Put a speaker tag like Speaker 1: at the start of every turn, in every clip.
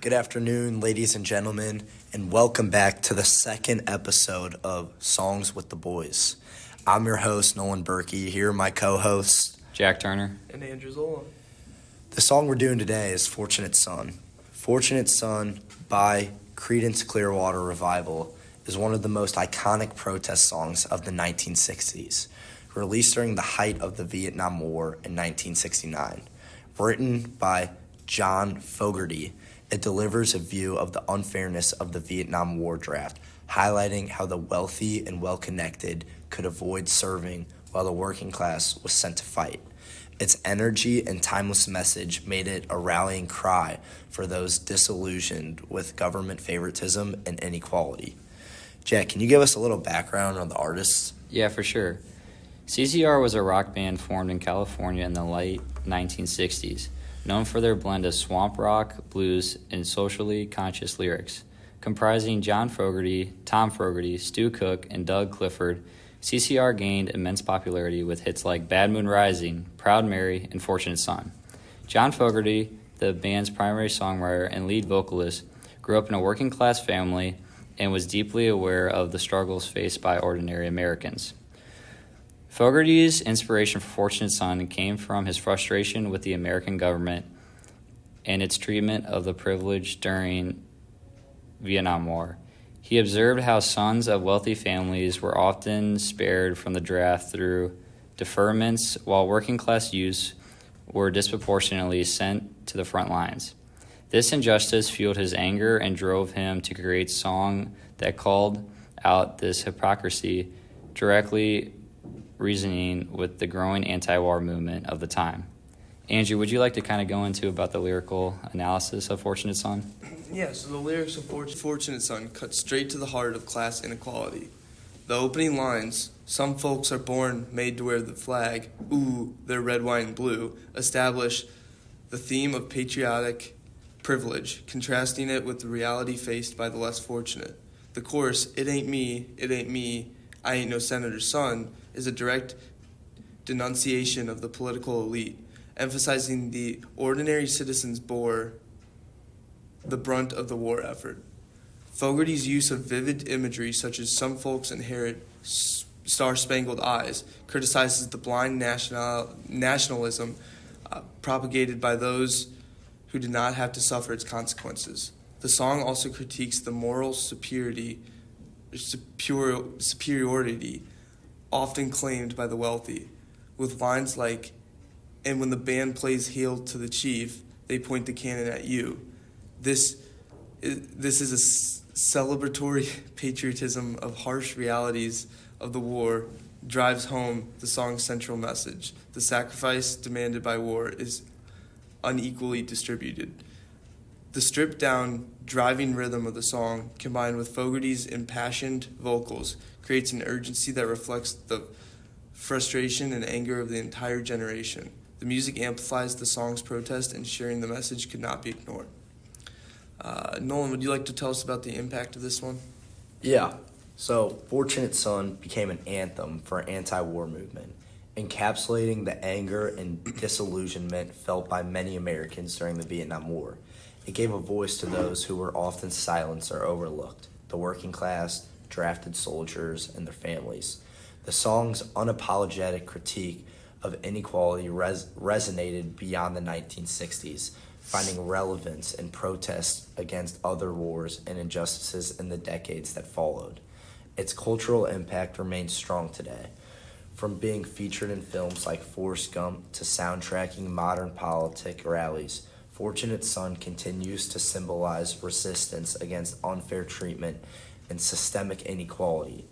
Speaker 1: Good afternoon, ladies and gentlemen, and welcome back to the second episode of Songs with the Boys. I'm your host, Nolan Berkey. Here are my co-hosts,
Speaker 2: Jack Turner
Speaker 3: and Andrew Zola.
Speaker 1: The song we're doing today is Fortunate Son. Fortunate Son by Creedence Clearwater Revival is one of the most iconic protest songs of the 1960s, released during the height of the Vietnam War in 1969. Written by John Fogerty, it delivers a view of the unfairness of the Vietnam War draft, highlighting how the wealthy and well-connected could avoid serving while the working class was sent to fight. Its energy and timeless message made it a rallying cry for those disillusioned with government favoritism and inequality. Jack, can you give us a little background on the artists?
Speaker 2: Yeah, for sure. CCR was a rock band formed in California in the late 1960s, known for their blend of swamp rock, blues, and socially conscious lyrics. Comprising John Fogerty, Tom Fogerty, Stu Cook, and Doug Clifford, CCR gained immense popularity with hits like Bad Moon Rising, Proud Mary, and Fortunate Son. John Fogerty, the band's primary songwriter and lead vocalist, grew up in a working-class family and was deeply aware of the struggles faced by ordinary Americans. Fogerty's inspiration for Fortunate Son came from his frustration with the American government and its treatment of the privileged during Vietnam War. He observed how sons of wealthy families were often spared from the draft through deferments, while working-class youths were disproportionately sent to the front lines. This injustice fueled his anger and drove him to create a song that called out this hypocrisy, directly reasoning with the growing anti-war movement of the time. Andrew, would you like to kind of go into about the lyrical analysis of Fortunate Son?
Speaker 3: Yeah, so the lyrics of Fortunate Son cut straight to the heart of class inequality. The opening lines, "Some folks are born made to wear the flag, ooh, they're red, white, and blue," establish the theme of patriotic privilege, contrasting it with the reality faced by the less fortunate. The chorus, it ain't me, I ain't no senator's son," is a direct denunciation of the political elite, emphasizing the ordinary citizens bore the brunt of the war effort. Fogerty's use of vivid imagery, such as "some folks inherit star-spangled eyes," criticizes the blind nationalism propagated by those who did not have to suffer its consequences. The song also critiques the moral superiority often claimed by the wealthy, with lines like, "And when the band plays Hail to the Chief, they point the cannon at you." This is a celebratory patriotism of harsh realities of the war, drives home the song's central message. The sacrifice demanded by war is unequally distributed. The stripped-down, driving rhythm of the song, combined with Fogerty's impassioned vocals, creates an urgency that reflects the frustration and anger of the entire generation. The music amplifies the song's protest, ensuring the message could not be ignored. Nolan, would you like to tell us about the impact of this one?
Speaker 1: Yeah. So, Fortunate Son became an anthem for an anti-war movement, encapsulating the anger and disillusionment felt by many Americans during the Vietnam War. It gave a voice to those who were often silenced or overlooked, the working class, drafted soldiers, and their families. The song's unapologetic critique of inequality resonated beyond the 1960s, finding relevance in protests against other wars and injustices in the decades that followed. Its cultural impact remains strong today, from being featured in films like Forrest Gump to soundtracking modern politic rallies. Fortunate Son continues to symbolize resistance against unfair treatment and systemic inequality.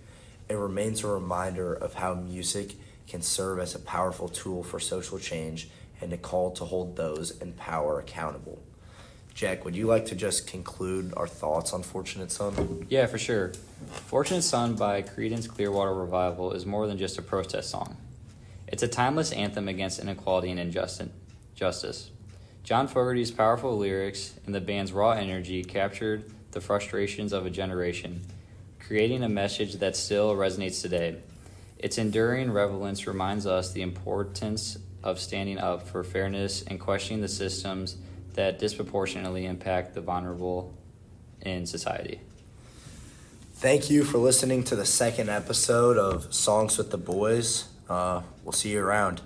Speaker 1: It remains a reminder of how music can serve as a powerful tool for social change and a call to hold those in power accountable. Jack, would you like to just conclude our thoughts on Fortunate Son?
Speaker 2: Yeah, for sure. Fortunate Son by Creedence Clearwater Revival is more than just a protest song. It's a timeless anthem against inequality and injustice. John Fogerty's powerful lyrics and the band's raw energy captured the frustrations of a generation, creating a message that still resonates today. Its enduring relevance reminds us the importance of standing up for fairness and questioning the systems that disproportionately impact the vulnerable in society.
Speaker 1: Thank you for listening to the second episode of Songs with the Boys. We'll see you around.